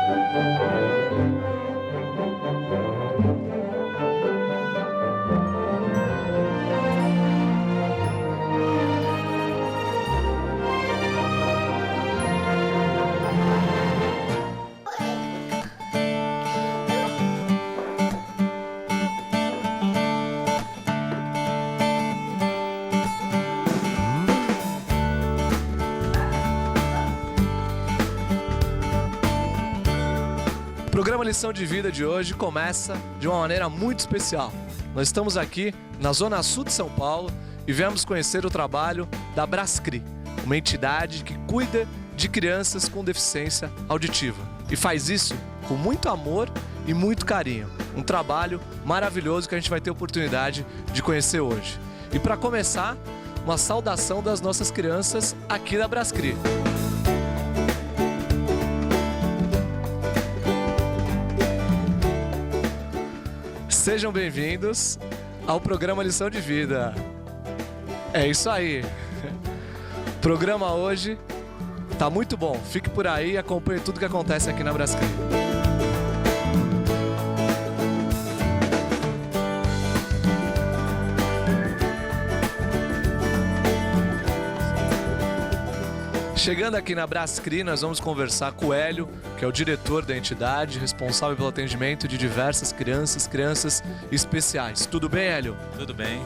O programa Lição de Vida de hoje começa de uma maneira muito especial. Nós estamos aqui na Zona Sul de São Paulo e viemos conhecer o trabalho da Brascri, uma entidade que cuida de crianças com deficiência auditiva e faz isso com muito amor e muito carinho. Um trabalho maravilhoso que a gente vai ter oportunidade de conhecer hoje. E para começar, uma saudação das nossas crianças aqui da Brascri. Sejam bem-vindos ao programa Lição de Vida. É isso aí. O programa hoje tá muito bom. Fique por aí e acompanhe tudo que acontece aqui na Brascri. Chegando aqui na Brascri, nós vamos conversar com o Hélio, que é o diretor da entidade, responsável pelo atendimento de diversas crianças especiais. Tudo bem, Hélio? Tudo bem.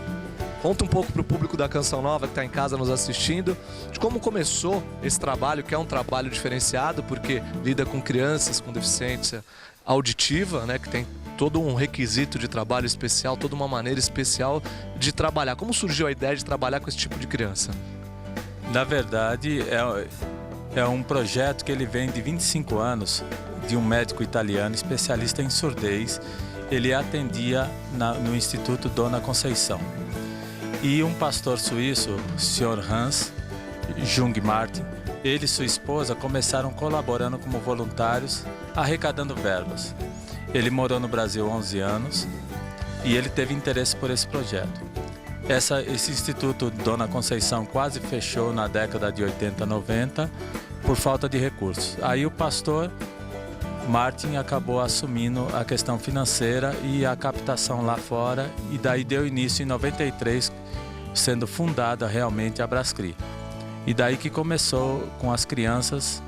Conta um pouco para o público da Canção Nova que está em casa nos assistindo, de como começou esse trabalho, que é um trabalho diferenciado, porque lida com crianças com deficiência auditiva, né, que tem todo um requisito de trabalho especial, toda uma maneira especial de trabalhar. Como surgiu a ideia de trabalhar com esse tipo de criança? Na verdade, é um projeto que ele vem de 25 anos, de um médico italiano especialista em surdez. Ele atendia no Instituto Dona Conceição. E um pastor suíço, o Sr. Hans Jung Martin, ele e sua esposa começaram colaborando como voluntários, arrecadando verbas. Ele morou no Brasil 11 anos e ele teve interesse por esse projeto. Esse Instituto Dona Conceição quase fechou na década de 80, 90 por falta de recursos. Aí o pastor Martin acabou assumindo a questão financeira e a captação lá fora, e daí deu início em 93, sendo fundada realmente a Brascri. E daí que começou com as crianças,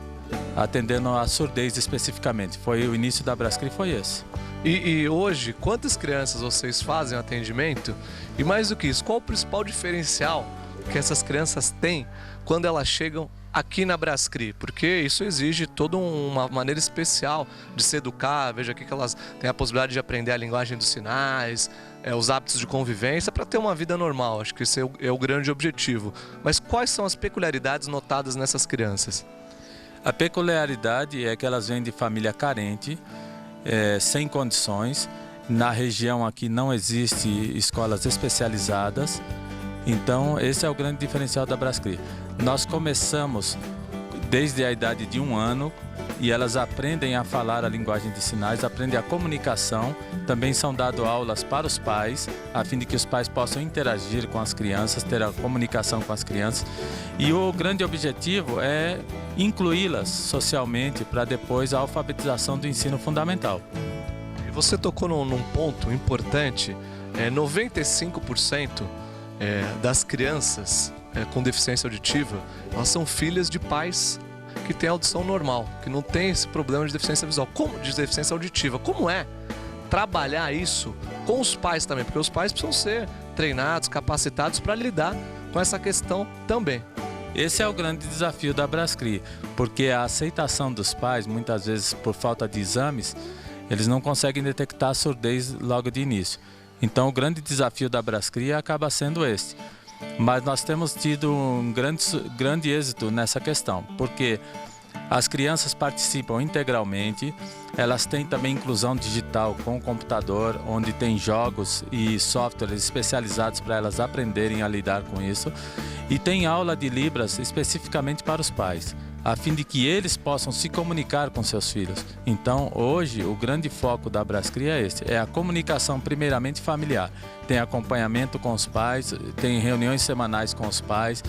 atendendo a surdez especificamente. O início da Brascri foi esse. E hoje, quantas crianças vocês fazem atendimento? E mais do que isso, qual o principal diferencial que essas crianças têm quando elas chegam aqui na Brascri? Porque isso exige toda uma maneira especial de se educar. Veja aqui que elas têm a possibilidade de aprender a linguagem dos sinais, os hábitos de convivência para ter uma vida normal. Acho que esse é o grande objetivo. Mas quais são as peculiaridades notadas nessas crianças? A peculiaridade é que elas vêm de família carente, sem condições. Na região aqui não existe escolas especializadas, então esse é o grande diferencial da Brascri. Nós começamos desde a idade de 1 ano e elas aprendem a falar a linguagem de sinais, aprendem a comunicação, também são dadas aulas para os pais, a fim de que os pais possam interagir com as crianças, ter a comunicação com as crianças. E o grande objetivo é incluí-las socialmente para depois a alfabetização do ensino fundamental. E você tocou num ponto importante, 95% das crianças com deficiência auditiva, elas são filhas de pais que têm audição normal, que não tem esse problema de deficiência visual, de deficiência auditiva. Como é trabalhar isso com os pais também? Porque os pais precisam ser treinados, capacitados para lidar com essa questão também. Esse é o grande desafio da Brascri, porque a aceitação dos pais, muitas vezes por falta de exames, eles não conseguem detectar a surdez logo de início. Então o grande desafio da Brascri acaba sendo esse. Mas nós temos tido um grande êxito nessa questão, porque as crianças participam integralmente, elas têm também inclusão digital com o computador, onde tem jogos e softwares especializados para elas aprenderem a lidar com isso, e tem aula de Libras especificamente para os pais, a fim de que eles possam se comunicar com seus filhos. Então, hoje, o grande foco da Brascri é esse, é a comunicação primeiramente familiar. Tem acompanhamento com os pais, tem reuniões semanais com os pais,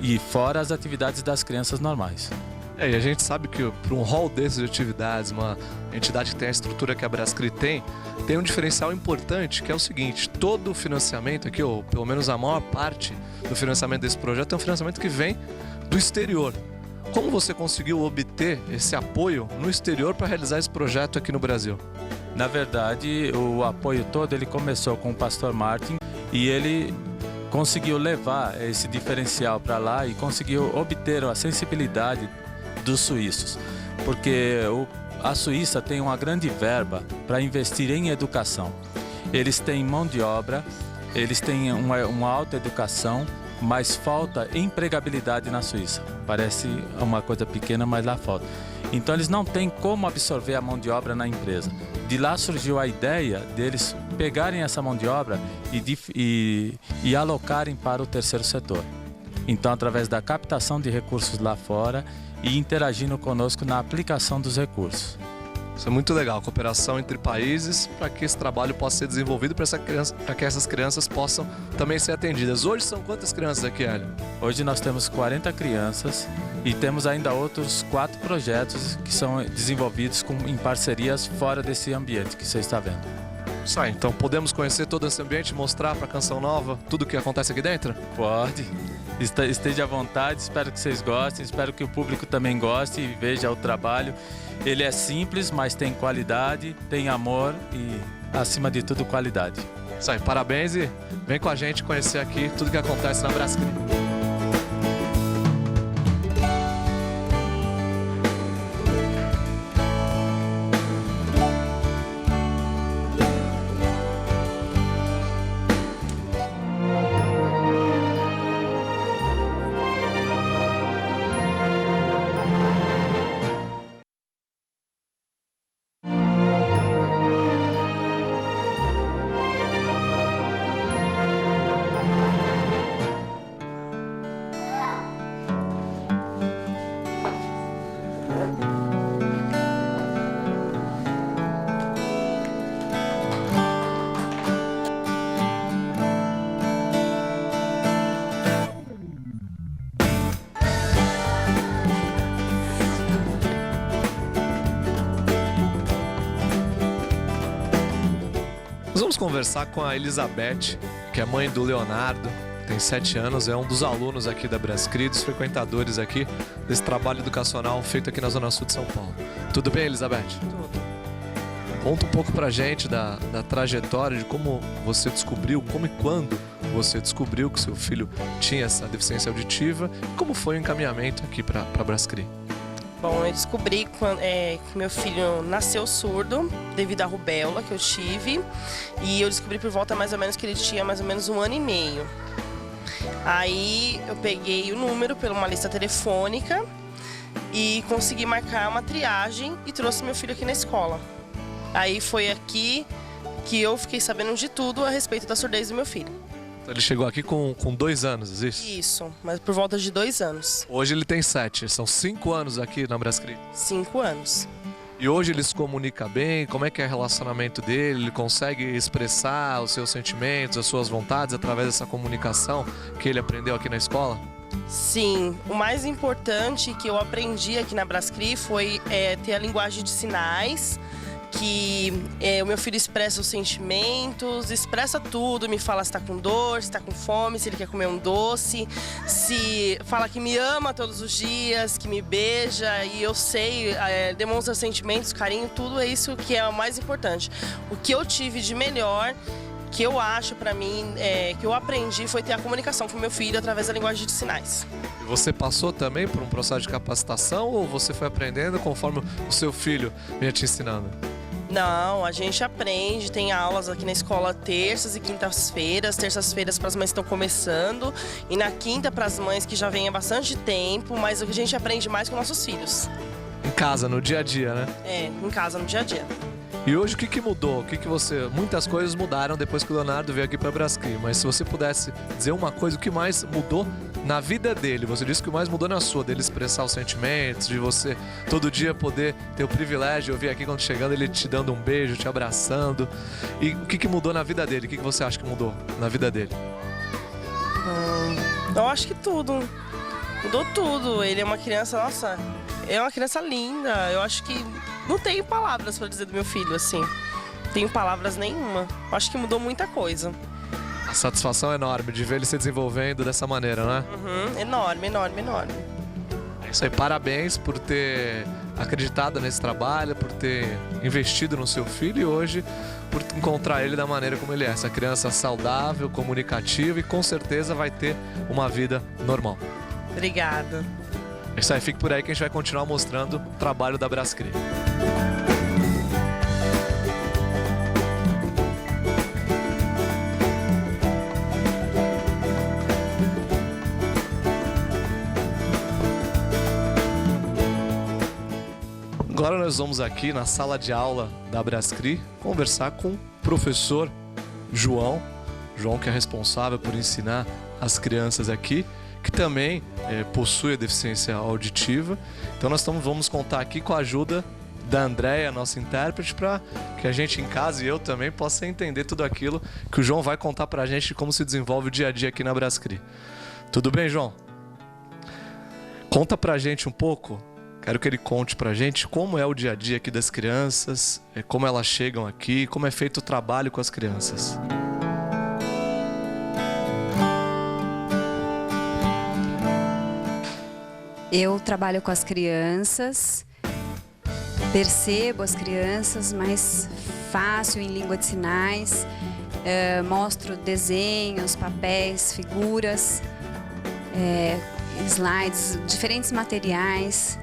e fora as atividades das crianças normais. E a gente sabe que para um rol desses de atividades, uma entidade que tem a estrutura que a Brascri tem um diferencial importante, que é o seguinte: todo o financiamento aqui, ou pelo menos a maior parte do financiamento desse projeto, é um financiamento que vem do exterior. Como você conseguiu obter esse apoio no exterior para realizar esse projeto aqui no Brasil? Na verdade, o apoio todo ele começou com o pastor Martin e ele conseguiu levar esse diferencial para lá e conseguiu obter a sensibilidade dos suíços, porque a Suíça tem uma grande verba para investir em educação. Eles têm mão de obra, eles têm uma alta educação, mas falta empregabilidade na Suíça. Parece uma coisa pequena, mas lá falta. Então eles não têm como absorver a mão de obra na empresa. De lá surgiu a ideia deles pegarem essa mão de obra e alocarem para o terceiro setor. Então, através da captação de recursos lá fora e interagindo conosco na aplicação dos recursos. Isso é muito legal, cooperação entre países para que esse trabalho possa ser desenvolvido para que essas crianças possam também ser atendidas. Hoje são quantas crianças aqui, Hélio? Hoje nós temos 40 crianças e temos ainda outros 4 projetos que são desenvolvidos em parcerias fora desse ambiente que você está vendo. Isso aí, então podemos conhecer todo esse ambiente, mostrar para a Canção Nova tudo o que acontece aqui dentro? Pode. Esteja à vontade, espero que vocês gostem, espero que o público também goste e veja o trabalho. Ele é simples, mas tem qualidade, tem amor e, acima de tudo, qualidade. Isso aí, parabéns e vem com a gente conhecer aqui tudo que acontece na Brascri. Nós vamos conversar com a Elizabeth, que é mãe do Leonardo, tem 7 anos, é um dos alunos aqui da Brascri, dos frequentadores aqui desse trabalho educacional feito aqui na Zona Sul de São Paulo. Tudo bem, Elizabeth? Tudo. Conta um pouco pra gente da trajetória, de como você descobriu, como e quando você descobriu que seu filho tinha essa deficiência auditiva e como foi o encaminhamento aqui pra Brascri. Bom, eu descobri que meu filho nasceu surdo devido à rubéola que eu tive. E eu descobri por volta mais ou menos que ele tinha mais ou menos 1 ano e meio. Aí eu peguei o número por uma lista telefônica e consegui marcar uma triagem e trouxe meu filho aqui na escola. Aí foi aqui que eu fiquei sabendo de tudo a respeito da surdez do meu filho. Então ele chegou aqui com 2 anos, é isso? Isso, mas por volta de 2 anos. Hoje ele tem 7, são 5 anos aqui na Brascri. 5 anos. E hoje ele se comunica bem? Como é que é o relacionamento dele? Ele consegue expressar os seus sentimentos, as suas vontades através dessa comunicação que ele aprendeu aqui na escola? Sim, o mais importante que eu aprendi aqui na Brascri foi ter a linguagem de sinais, que o meu filho expressa os sentimentos, expressa tudo, me fala se tá com dor, se tá com fome, se ele quer comer um doce, se fala que me ama todos os dias, que me beija, e eu sei, demonstra sentimentos, carinho, tudo é isso que é o mais importante. O que eu tive de melhor, que eu acho pra mim, que eu aprendi, foi ter a comunicação com meu filho através da linguagem de sinais. E você passou também por um processo de capacitação ou você foi aprendendo conforme o seu filho vinha te ensinando? Não, a gente aprende, tem aulas aqui na escola terças e quintas-feiras. Terças-feiras para as mães que estão começando e na quinta para as mães que já vêm há bastante tempo, mas a gente aprende mais com nossos filhos. Em casa, no dia a dia, né? Em casa, no dia a dia. E hoje o que mudou? Muitas coisas mudaram depois que o Leonardo veio aqui para Brascri, mas se você pudesse dizer uma coisa, o que mais mudou na vida dele? Você disse que o mais mudou na sua, dele expressar os sentimentos, de você todo dia poder ter o privilégio de ouvir aqui quando chegando ele te dando um beijo, te abraçando. E o que mudou na vida dele? O que você acha que mudou na vida dele? Eu acho que tudo. Mudou tudo. Ele é uma criança, nossa, é uma criança linda. Eu acho que não tenho palavras para dizer do meu filho, assim. Tenho palavras nenhuma. Acho que mudou muita coisa. A satisfação é enorme de ver ele se desenvolvendo dessa maneira, né? Enorme, enorme, enorme. É isso aí, parabéns por ter acreditado nesse trabalho, por ter investido no seu filho e hoje por encontrar ele da maneira como ele é. Essa criança saudável, comunicativa e com certeza vai ter uma vida normal. Obrigada. É isso aí, fique por aí que a gente vai continuar mostrando o trabalho da Brascri. Agora nós vamos aqui na sala de aula da Brascri conversar com o professor João. João que é responsável por ensinar as crianças aqui, que também possui a deficiência auditiva. Então nós vamos contar aqui com a ajuda da Andréia, nossa intérprete, para que a gente em casa e eu também possa entender tudo aquilo que o João vai contar pra gente de como se desenvolve o dia a dia aqui na Brascri. Tudo bem, João? Conta pra gente um pouco. Quero que ele conte pra gente como é o dia a dia aqui das crianças, como elas chegam aqui, como é feito o trabalho com as crianças. Eu trabalho com as crianças, percebo as crianças mais fácil em língua de sinais, mostro desenhos, papéis, figuras, slides, diferentes materiais.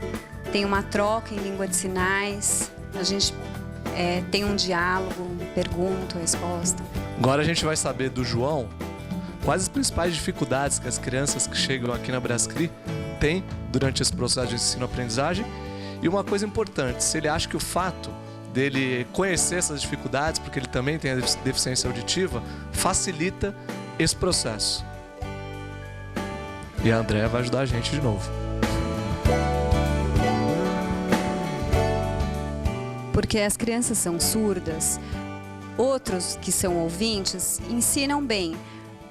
Tem uma troca em língua de sinais, a gente tem um diálogo, pergunta, resposta. Agora a gente vai saber do João quais as principais dificuldades que as crianças que chegam aqui na Brascri têm durante esse processo de ensino-aprendizagem. E uma coisa importante, se ele acha que o fato dele conhecer essas dificuldades, porque ele também tem a deficiência auditiva, facilita esse processo. E a Andréia vai ajudar a gente de novo. Porque as crianças são surdas, outros que são ouvintes ensinam bem,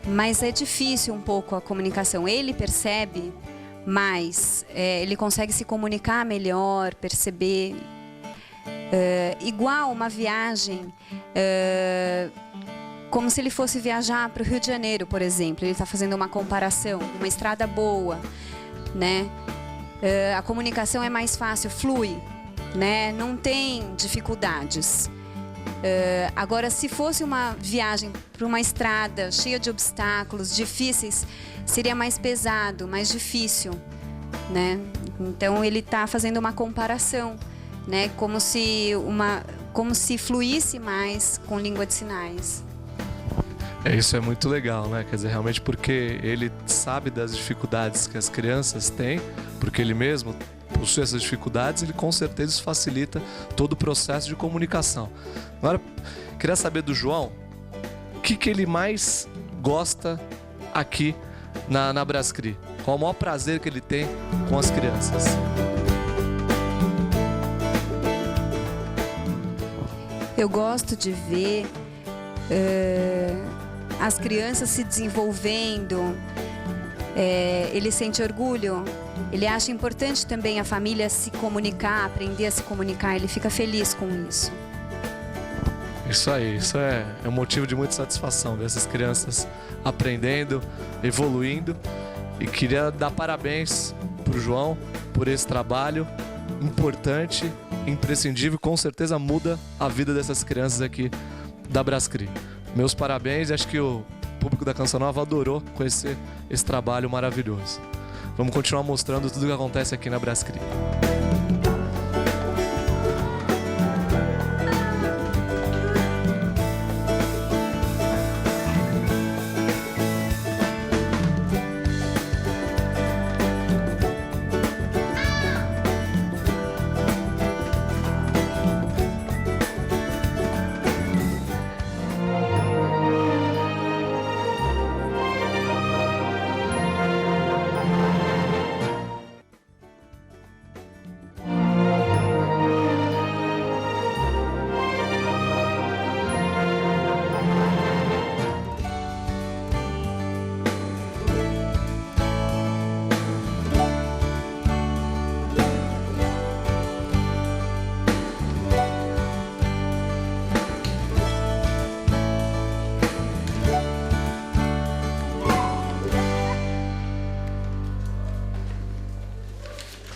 mas é difícil um pouco a comunicação. Ele percebe mais, ele consegue se comunicar melhor, perceber. Igual uma viagem, como se ele fosse viajar para o Rio de Janeiro, por exemplo. Ele está fazendo uma comparação, uma estrada boa, né? A comunicação é mais fácil, flui, né? Não tem dificuldades. Agora, se fosse uma viagem para uma estrada cheia de obstáculos difíceis, seria mais pesado, mais difícil, né? Então ele está fazendo uma comparação, né? Como se fluísse mais com língua de sinais. Isso é muito legal, né? Quer dizer, realmente porque ele sabe das dificuldades que as crianças têm, porque ele mesmo possui essas dificuldades, ele com certeza isso facilita todo o processo de comunicação. Agora, queria saber do João, o que ele mais gosta aqui na Brascri? Qual o maior prazer que ele tem com as crianças? Eu gosto de ver as crianças se desenvolvendo. Ele sente orgulho. Ele acha importante também a família se comunicar, aprender a se comunicar. Ele fica feliz com isso. Isso aí, isso é um motivo de muita satisfação ver essas crianças aprendendo, evoluindo. E queria dar parabéns para o João por esse trabalho importante, imprescindível, com certeza muda a vida dessas crianças aqui da Brascri. Meus parabéns, acho que o público da Canção Nova adorou conhecer esse trabalho maravilhoso. Vamos continuar mostrando tudo o que acontece aqui na Brascri.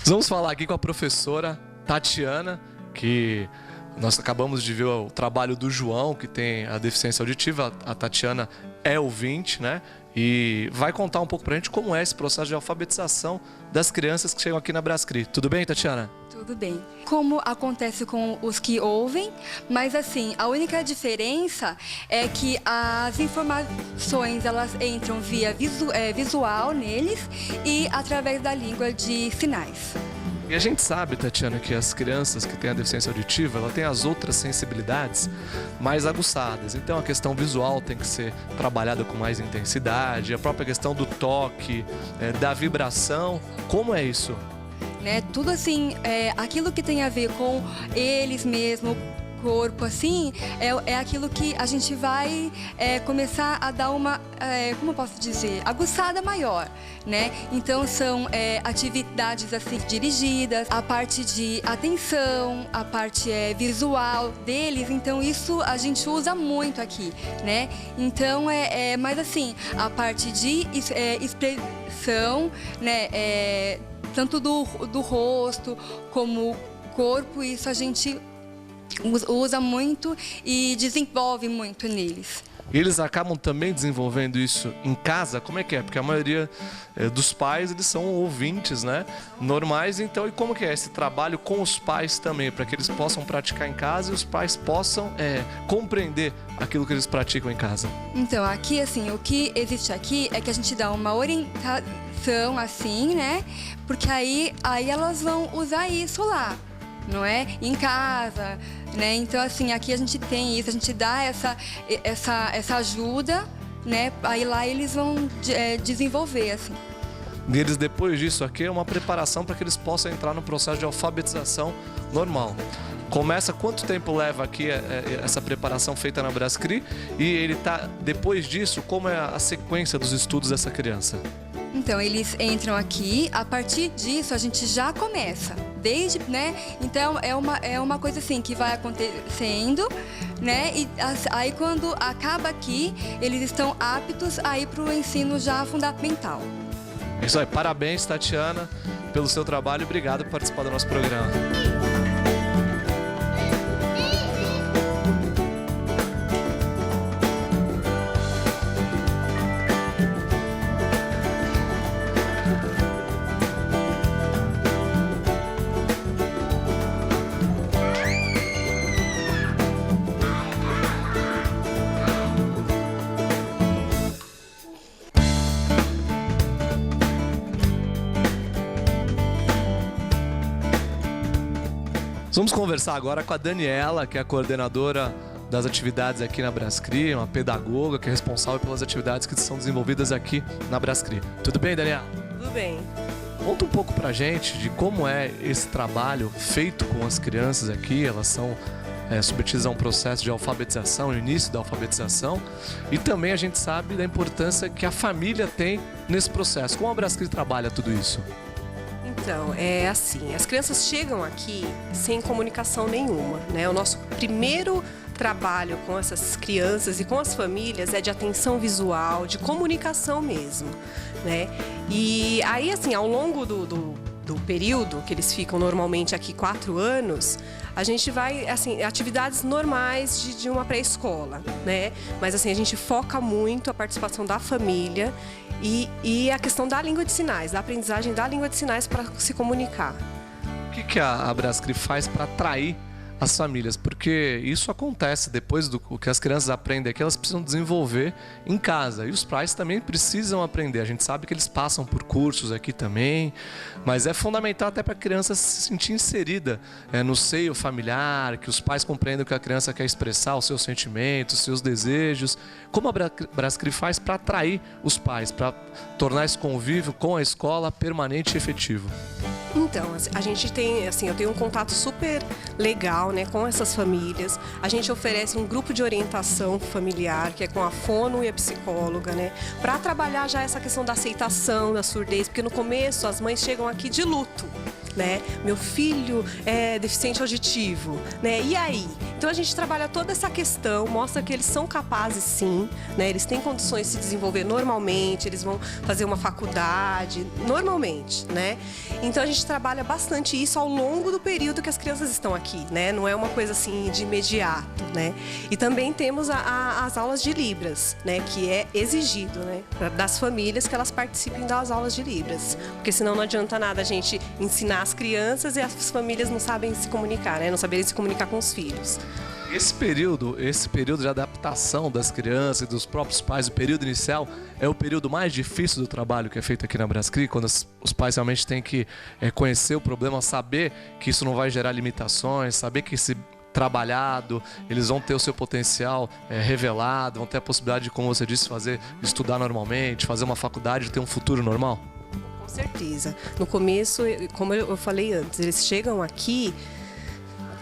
Vamos falar aqui com a professora Tatiana, que nós acabamos de ver o trabalho do João, que tem a deficiência auditiva. A Tatiana é ouvinte, né? E vai contar um pouco pra gente como é esse processo de alfabetização das crianças que chegam aqui na Brascri. Tudo bem, Tatiana? Tudo bem. Como acontece com os que ouvem, mas assim, a única diferença é que as informações elas entram via visual neles e através da língua de sinais. E a gente sabe, Tatiana, que as crianças que têm a deficiência auditiva, ela tem as outras sensibilidades mais aguçadas. Então a questão visual tem que ser trabalhada com mais intensidade, a própria questão do toque, da vibração. Como é isso? Né? Tudo assim, aquilo que tem a ver com eles mesmos, corpo, assim, é aquilo que a gente vai começar a dar uma, como eu posso dizer, aguçada maior, né? Então são atividades assim dirigidas, a parte de atenção, a parte visual deles, então isso a gente usa muito aqui, né? Então mas assim, a parte de expressão, né? Tanto do rosto como corpo, isso a gente usa muito e desenvolve muito neles. E eles acabam também desenvolvendo isso em casa? Como é que é? Porque a maioria dos pais, eles são ouvintes, né? Normais, então, e como que é esse trabalho com os pais também? Para que eles possam praticar em casa e os pais possam compreender aquilo que eles praticam em casa. Então, aqui, assim, o que existe aqui é que a gente dá uma orientação, assim, né? Porque aí elas vão usar isso lá, não é? Em casa, né? Então, assim, aqui a gente tem isso, a gente dá essa ajuda, né? Aí lá eles vão desenvolver, assim. E eles, depois disso aqui, é uma preparação para que eles possam entrar no processo de alfabetização normal. Começa, quanto tempo leva aqui essa preparação feita na Brascri? E ele tá, depois disso, como é a sequência dos estudos dessa criança? Então, eles entram aqui, a partir disso a gente já começa, desde, né? Então, é uma coisa assim que vai acontecendo, né? E aí quando acaba aqui, eles estão aptos a ir para o ensino já fundamental. É isso aí, parabéns, Tatiana, pelo seu trabalho e obrigado por participar do nosso programa. Vamos conversar agora com a Daniela, que é a coordenadora das atividades aqui na Brascri, uma pedagoga que é responsável pelas atividades que são desenvolvidas aqui na Brascri. Tudo bem, Daniela? Tudo bem. Conta um pouco pra gente de como é esse trabalho feito com as crianças aqui. Elas são submetidas a um processo de alfabetização, o início da alfabetização. E também a gente sabe da importância que a família tem nesse processo. Como a Brascri trabalha tudo isso? Então, é assim, as crianças chegam aqui sem comunicação nenhuma, né? O nosso primeiro trabalho com essas crianças e com as famílias é de atenção visual, de comunicação mesmo, né? E aí, assim, ao longo do período que eles ficam normalmente aqui 4 anos, a gente vai, assim, atividades normais de uma pré-escola, né? Mas, assim, a gente foca muito a participação da família e a questão da língua de sinais, da aprendizagem da língua de sinais para se comunicar. O que a Brascri faz para atrair as famílias? Porque isso acontece depois do que as crianças aprendem aqui, elas precisam desenvolver em casa. E os pais também precisam aprender. A gente sabe que eles passam por cursos aqui também, mas é fundamental até para a criança se sentir inserida no seio familiar, que os pais compreendam que a criança quer expressar os seus sentimentos, os seus desejos. Como a Brascri faz para atrair os pais, para tornar esse convívio com a escola permanente e efetivo? Então, a gente tem, assim, eu tenho um contato super legal, né, com essas famílias. A gente oferece um grupo de orientação familiar, que é com a fono e a psicóloga, né, para trabalhar já essa questão da aceitação da surdez, porque no começo as mães chegam aqui de luto, né? Meu filho é deficiente auditivo, né? E aí? Então a gente trabalha toda essa questão, mostra que eles são capazes sim, né? Eles têm condições de se desenvolver normalmente, eles vão fazer uma faculdade normalmente, né? Então a gente trabalha bastante isso ao longo do período que as crianças estão aqui, né? Não é uma coisa assim de imediato, né? E também temos as aulas de Libras, né? Que é exigido, né? Das famílias que elas participem das aulas de Libras, porque senão não adianta nada a gente ensinar as crianças e as famílias não sabem se comunicar, né? Não saberem se comunicar com os filhos. Esse período de adaptação das crianças e dos próprios pais, o período inicial, é o período mais difícil do trabalho que é feito aqui na Brascri, quando os pais realmente têm que conhecer o problema, saber que isso não vai gerar limitações, saber que esse trabalhado, eles vão ter o seu potencial revelado, vão ter a possibilidade de, como você disse, estudar normalmente, fazer uma faculdade, ter um futuro normal? Com certeza. No começo, como eu falei antes, eles chegam aqui,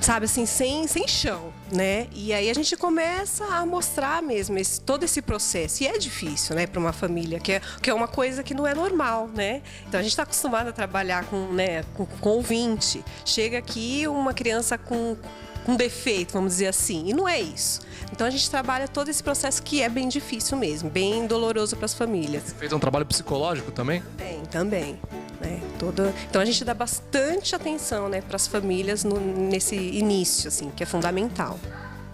sabe assim, sem chão, né? E aí a gente começa a mostrar mesmo todo esse processo. E é difícil, né, para uma família, que é uma coisa que não é normal, né? Então a gente está acostumado a trabalhar com ouvinte. Chega aqui uma criança com defeito, vamos dizer assim, e não é isso. Então a gente trabalha todo esse processo que é bem difícil mesmo, bem doloroso para as famílias. Feito um trabalho psicológico também? Também. Né? Então a gente dá bastante atenção, né, para as famílias nesse início, assim, que é fundamental.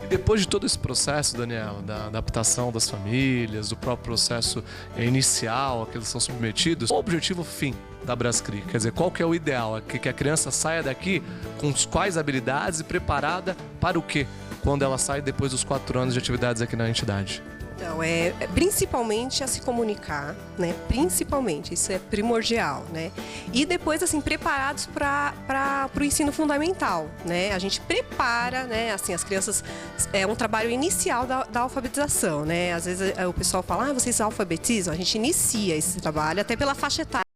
E depois de todo esse processo, Daniela, da adaptação das famílias, do próprio processo inicial a que eles são submetidos, qual o objetivo fim da Brascri? Quer dizer, qual que é o ideal? Que a criança saia daqui com quais habilidades e preparada para o quê? Quando ela sai depois dos 4 anos de atividades aqui na entidade? Então, principalmente a se comunicar, né? Principalmente, isso é primordial, né? E depois, assim, preparados para o ensino fundamental, né? A gente prepara, né? Assim, as crianças, é um trabalho inicial da alfabetização, né? Às vezes o pessoal fala, vocês alfabetizam? A gente inicia esse trabalho, até pela faixa etária